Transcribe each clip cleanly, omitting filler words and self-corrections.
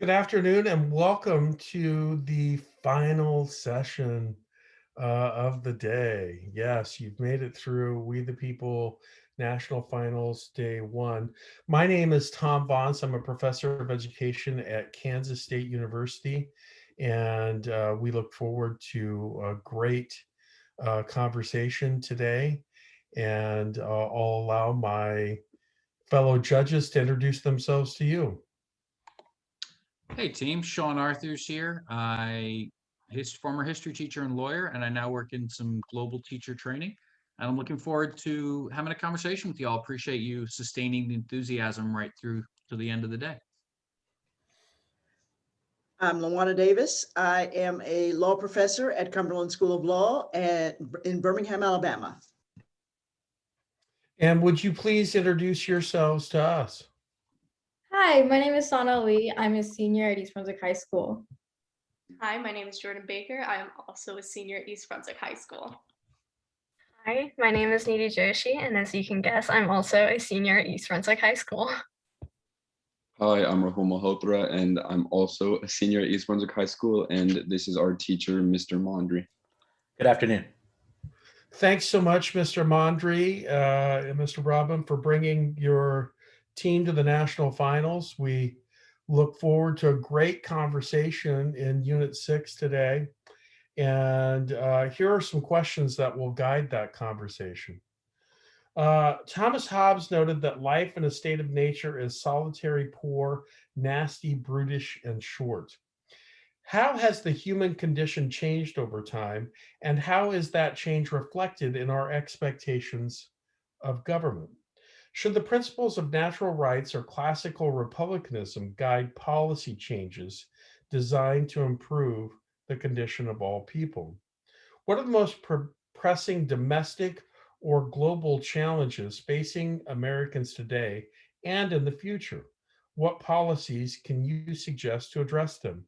Good afternoon and welcome to the final session of the day. Yes, you've made it through We the People National Finals Day 1. My name is Tom Vance. I'm a professor of education at Kansas State University, and we look forward to a great conversation today. And I'll allow my fellow judges to introduce themselves to Hey team, Sean Arthurs here. Former history teacher and lawyer, and I now work in some global teacher training. And I'm looking forward to having a conversation with you all. Appreciate you sustaining the enthusiasm right through to the end of the day. I'm Lawana Davis. I am a law professor at Cumberland School of Law in Birmingham, Alabama. And would you please introduce yourselves to us? Hi, my name is Sana Lee. I'm a senior at East Brunswick High School. Hi, my name is Jordan Baker. I am also a senior at East Brunswick High School. Hi, my name is Nidhi Joshi, and as you can guess, I'm also a senior at East Brunswick High School. Hi, I'm Rahul Malhotra, and I'm also a senior at East Brunswick High School, and this is our teacher, Mr. Mondry. Good afternoon. Thanks so much, Mr. Mondry and Mr. Brabham, for bringing your team to the national finals. We look forward to a great conversation in Unit 6 today. And here are some questions that will guide that conversation. Thomas Hobbes noted that life in a state of nature is solitary, poor, nasty, brutish, and short. How has the human condition changed over time, and how is that change reflected in our expectations of government? Should the principles of natural rights or classical republicanism guide policy changes designed to improve the condition of all people? What are the most pressing domestic or global challenges facing Americans today and in the future? What policies can you suggest to address them?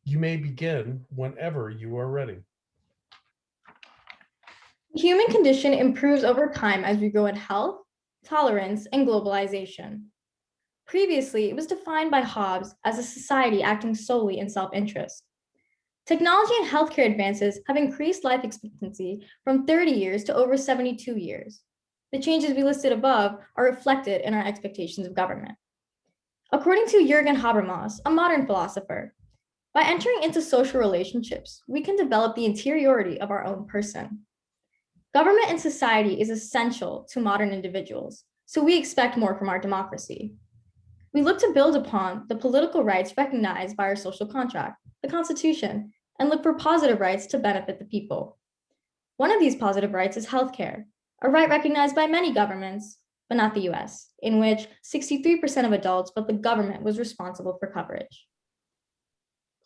You may begin whenever you are ready. The human condition improves over time as we grow in health, tolerance, and globalization. Previously, it was defined by Hobbes as a society acting solely in self-interest. Technology and healthcare advances have increased life expectancy from 30 years to over 72 years. The changes we listed above are reflected in our expectations of government. According to Jürgen Habermas, a modern philosopher, by entering into social relationships, we can develop the interiority of our own person. Government and society is essential to modern individuals, so we expect more from our democracy. We look to build upon the political rights recognized by our social contract, the Constitution, and look for positive rights to benefit the people. One of these positive rights is healthcare, a right recognized by many governments, but not the US, in which 63% of adults felt the government was responsible for coverage.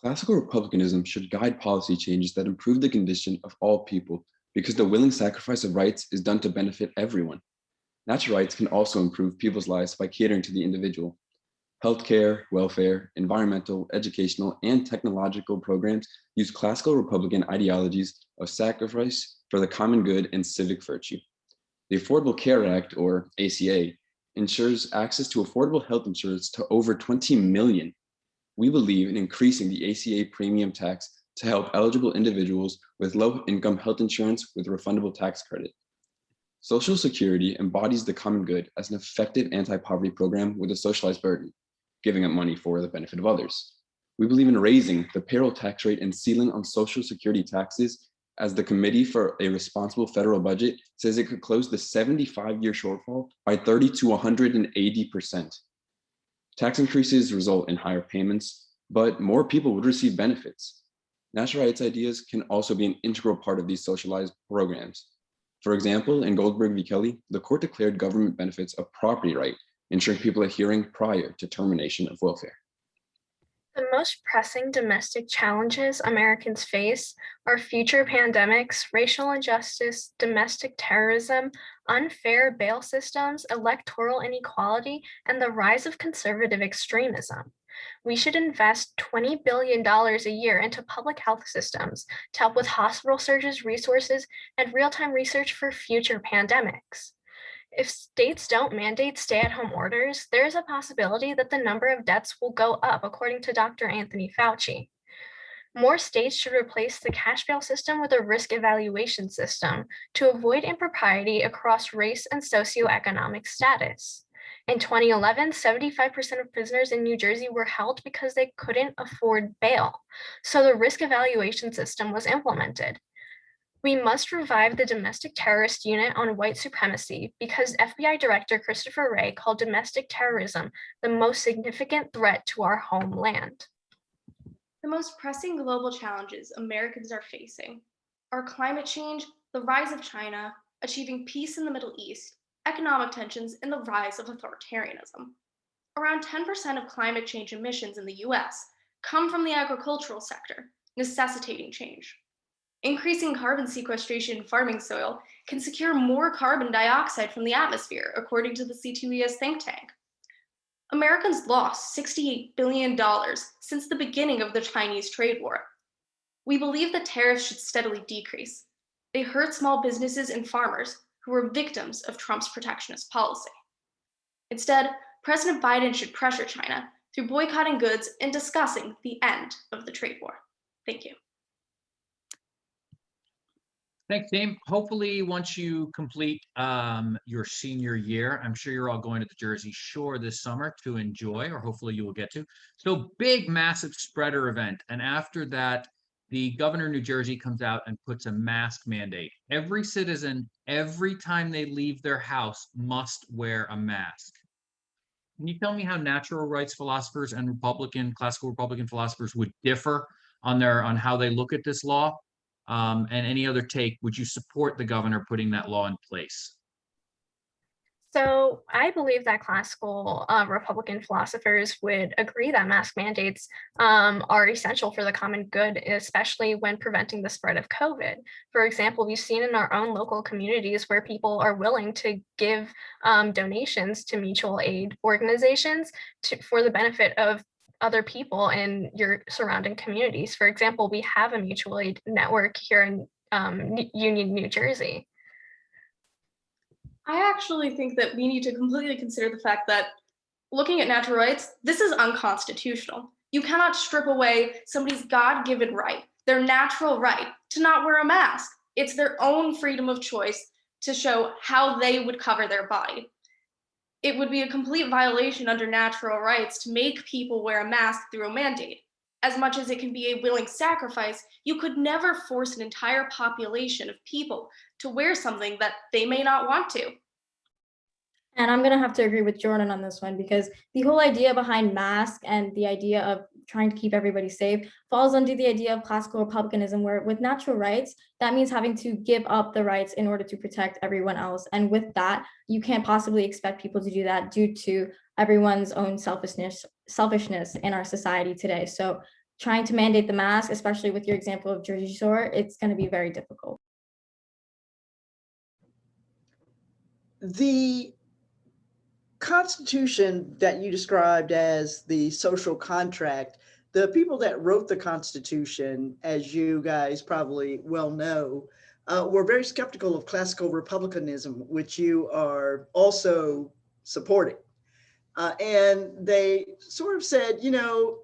Classical republicanism should guide policy changes that improve the condition of all people because the willing sacrifice of rights is done to benefit everyone. Natural rights can also improve people's lives by catering to the individual. Healthcare, welfare, environmental, educational, and technological programs use classical republican ideologies of sacrifice for the common good and civic virtue. The Affordable Care Act, or ACA, ensures access to affordable health insurance to over 20 million. We believe in increasing the ACA premium tax to help eligible individuals with low-income health insurance with refundable tax credit. Social Security embodies the common good as an effective anti-poverty program with a socialized burden, giving up money for the benefit of others. We believe in raising the payroll tax rate and ceiling on Social Security taxes, as the Committee for a Responsible Federal Budget says it could close the 75-year shortfall by 30 to 180%. Tax increases result in higher payments, but more people would receive benefits. Natural rights ideas can also be an integral part of these socialized programs. For example, in Goldberg v. Kelly, the court declared government benefits a property right, ensuring people a hearing prior to termination of welfare. The most pressing domestic challenges Americans face are future pandemics, racial injustice, domestic terrorism, unfair bail systems, electoral inequality, and the rise of conservative extremism. We should invest $20 billion a year into public health systems to help with hospital surges, resources, and real-time research for future pandemics. If states don't mandate stay-at-home orders, there is a possibility that the number of deaths will go up, according to Dr. Anthony Fauci. More states should replace the cash bail system with a risk evaluation system to avoid impropriety across race and socioeconomic status. In 2011, 75% of prisoners in New Jersey were held because they couldn't afford bail, so the risk evaluation system was implemented. We must revive the domestic terrorist unit on white supremacy because FBI Director Christopher Wray called domestic terrorism the most significant threat to our homeland. The most pressing global challenges Americans are facing are climate change, the rise of China, achieving peace in the Middle East, economic tensions, and the rise of authoritarianism. Around 10% of climate change emissions in the US come from the agricultural sector, necessitating change. Increasing carbon sequestration in farming soil can secure more carbon dioxide from the atmosphere, according to the C2ES think tank. Americans lost $68 billion since the beginning of the Chinese trade war. We believe that tariffs should steadily decrease. They hurt small businesses and farmers who were victims of Trump's protectionist policy. Instead, President Biden should pressure China through boycotting goods and discussing the end of the trade war. Thank you. Thanks, Dame. Hopefully, once you complete your senior year, I'm sure you're all going to the Jersey Shore this summer to enjoy, or hopefully you will get to. So big, massive spreader event. And after that, the governor of New Jersey comes out and puts a mask mandate. Every citizen, every time they leave their house, must wear a mask. Can you tell me how natural rights philosophers and classical Republican philosophers would differ on how they look at this law? And any other take, would you support the governor putting that law in place? So I believe that classical Republican philosophers would agree that mask mandates are essential for the common good, especially when preventing the spread of COVID. For example, we've seen in our own local communities where people are willing to give donations to mutual aid organizations for the benefit of other people in your surrounding communities. For example, we have a mutual aid network here in Union, New Jersey. I actually think that we need to completely consider the fact that looking at natural rights, this is unconstitutional. You cannot strip away somebody's God-given right, their natural right to not wear a mask. It's their own freedom of choice to show how they would cover their body. It would be a complete violation under natural rights to make people wear a mask through a mandate. As much as it can be a willing sacrifice, you could never force an entire population of people to wear something that they may not want to. And I'm going to have to agree with Jordan on this one, because the whole idea behind masks and the idea of trying to keep everybody safe falls under the idea of classical republicanism, where with natural rights, that means having to give up the rights in order to protect everyone else. And with that, you can't possibly expect people to do that due to everyone's own selfishness in our society today. So trying to mandate the mask, especially with your example of Jersey Shore, it's going to be very difficult. The Constitution that you described as the social contract, the people that wrote the Constitution, as you guys probably well know, were very skeptical of classical republicanism, which you are also supporting. And they sort of said, you know,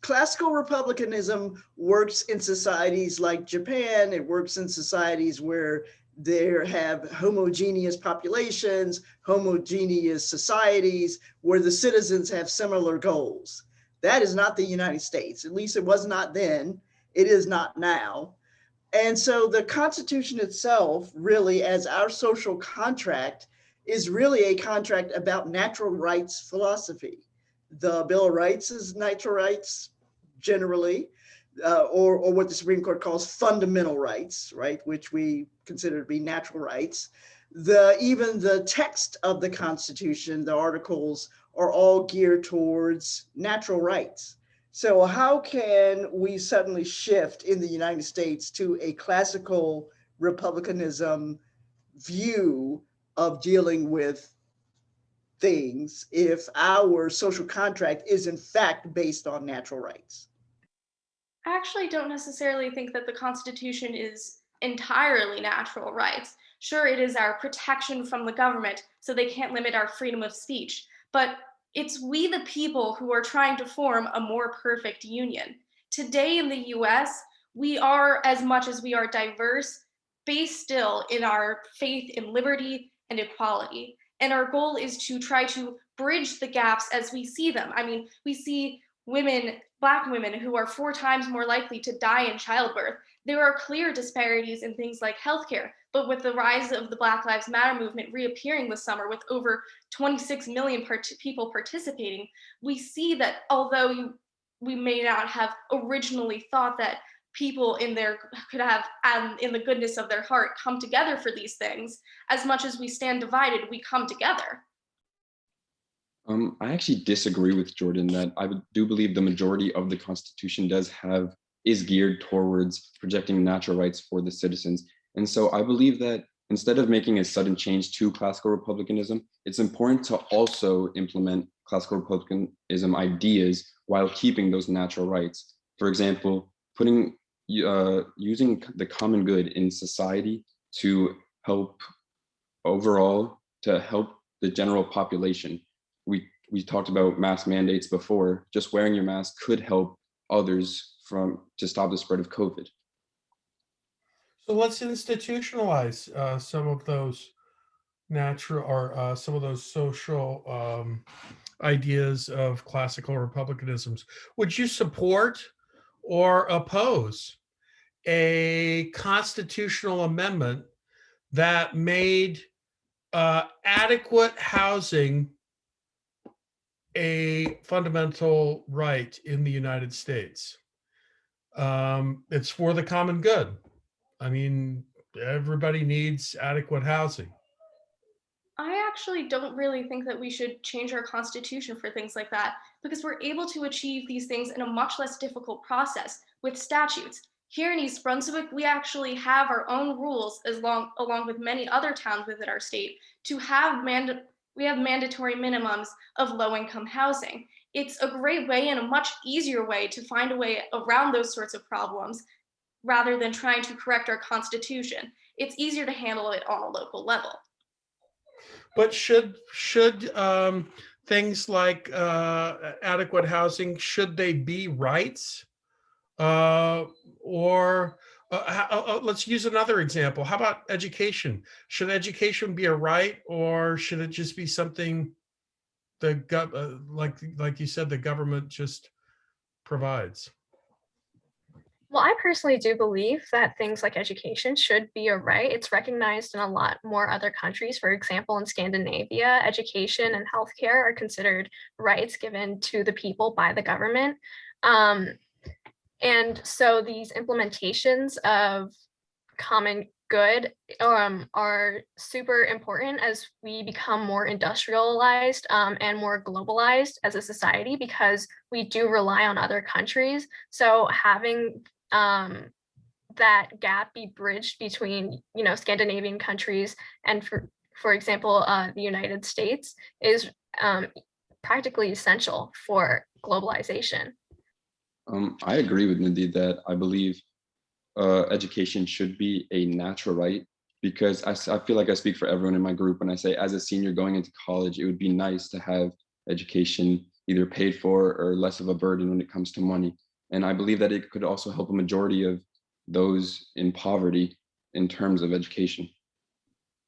classical republicanism works in societies like Japan. It works in societies where they have homogeneous populations, homogeneous societies, where the citizens have similar goals. That is not the United States. At least it was not then. It is not now. And so the Constitution itself, really, as our social contract, is really a contract about natural rights philosophy. The Bill of Rights is natural rights generally, or what the Supreme Court calls fundamental rights, right, which we consider to be natural rights. Even the text of the Constitution, the articles, are all geared towards natural rights. So how can we suddenly shift in the United States to a classical republicanism view of dealing with things if our social contract is in fact based on natural rights? I actually don't necessarily think that the Constitution is entirely natural rights. Sure, it is our protection from the government so they can't limit our freedom of speech, but it's we the people who are trying to form a more perfect union. Today in the US, we are, as much as we are diverse, based still in our faith in liberty and equality. And our goal is to try to bridge the gaps as we see them. I mean, we see women, Black women, who are 4 times more likely to die in childbirth. There are clear disparities in things like healthcare, but with the rise of the Black Lives Matter movement reappearing this summer with over 26 million people participating, we see that although we may not have originally thought that people in their could have in the goodness of their heart come together for these things, as much as we stand divided, we come together. I actually disagree with Jordan that do believe the majority of the Constitution is geared towards projecting natural rights for the citizens. And so I believe that instead of making a sudden change to classical republicanism, it's important to also implement classical republicanism ideas while keeping those natural rights. For example, using the common good in society to help the general population. We talked about mask mandates before. Just wearing your mask could help others to stop the spread of COVID. So let's institutionalize some of those natural or some of those social ideas of classical republicanisms. Would you support or oppose a constitutional amendment that made adequate housing a fundamental right in the United States? It's for the common good. I mean, everybody needs adequate housing. I actually don't really think that we should change our constitution for things like that, because we're able to achieve these things in a much less difficult process with statutes. Here in East Brunswick, we actually have our own rules, along with many other towns within our state, to have we have mandatory minimums of low-income housing. It's a great way and a much easier way to find a way around those sorts of problems rather than trying to correct our constitution. It's easier to handle it on a local level. But should things like adequate housing, should they be rights? Or let's use another example. How about education? Should education be a right, or should it just be something like you said, the government just provides? Well, I personally do believe that things like education should be a right. It's recognized in a lot more other countries. For example, in Scandinavia, education and healthcare are considered rights given to the people by the government. And so these implementations of common good are super important as we become more industrialized and more globalized as a society, because we do rely on other countries. So having that gap be bridged between, Scandinavian countries and, for example, the United States is practically essential for globalization. I agree with Nidhi that I believe education should be a natural right, because I feel like I speak for everyone in my group when I say, as a senior going into college, it would be nice to have education either paid for or less of a burden when it comes to money. And I believe that it could also help a majority of those in poverty in terms of education.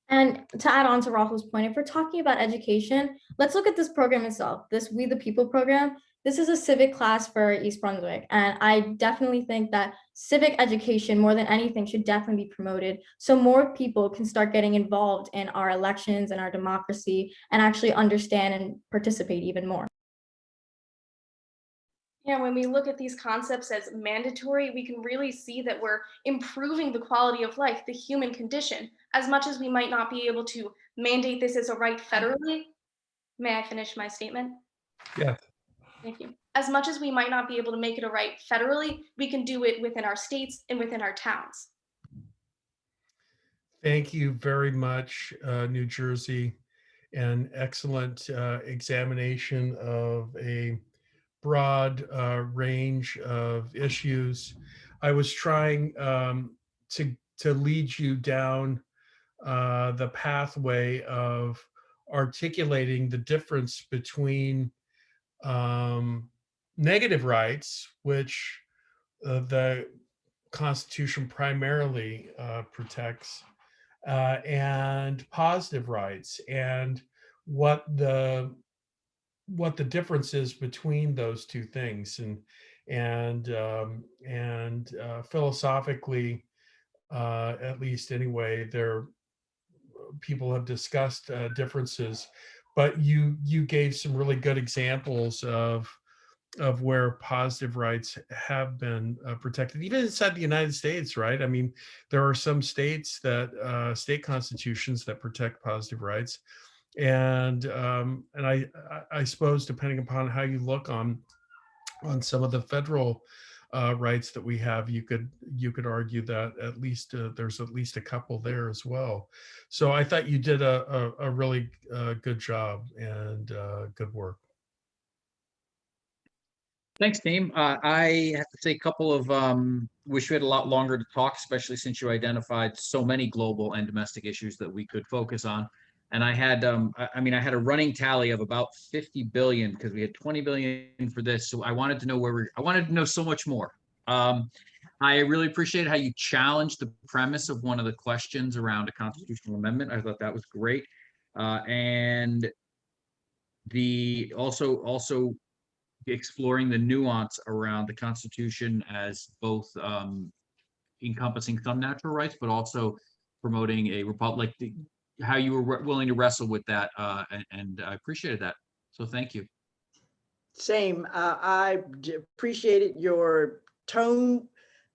And to add on to Rahul's point, if we're talking about education, let's look at this program itself, this We the People program. This is a civic class for East Brunswick. And I definitely think that civic education, more than anything, should definitely be promoted so more people can start getting involved in our elections and our democracy and actually understand and participate even more. Yeah, when we look at these concepts as mandatory, we can really see that we're improving the quality of life, the human condition, as much as we might not be able to mandate this as a right federally. May I finish my statement? Yeah. Thank you. As much as we might not be able to make it a right federally, we can do it within our states and within our towns. Thank you very much, New Jersey. An excellent examination of a broad range of issues. I was trying to lead you down the pathway of articulating the difference between negative rights, which the Constitution primarily protects, and positive rights, and what the difference is between those two things, and philosophically, at least anyway, people have discussed differences, but you gave some really good examples of where positive rights have been protected, even inside the United States, right? I mean, there are some states that state constitutions that protect positive rights, and I suppose depending upon how you look on some of the federal rights that we have, you could argue that at least there's at least a couple there as well. So I thought you did a really good job and good work. Thanks, team. I have to say a couple of wish we had a lot longer to talk, especially since you identified so many global and domestic issues that we could focus on. And I had, I mean, I had a running tally of about 50 billion because we had 20 billion for this. So I wanted to know I wanted to know so much more. I really appreciate how you challenged the premise of one of the questions around a constitutional amendment. I thought that was great. And the also exploring the nuance around the Constitution as both encompassing some natural rights, but also promoting a republic, how you were willing to wrestle with that, and I appreciated that. So thank you. Same. I appreciated your tone,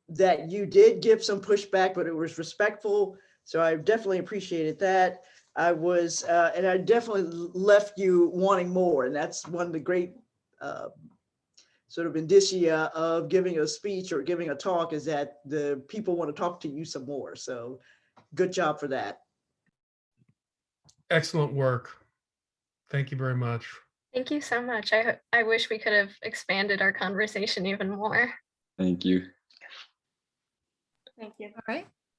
that you did give some pushback, but it was respectful. So I definitely appreciated that. I was, and I definitely left you wanting more. And that's one of the great sort of indicia of giving a speech or giving a talk, is that the people want to talk to you some more. So good job for that. Excellent work. Thank you very much. Thank you so much. I wish we could have expanded our conversation even more. Thank you. Thank you. All right.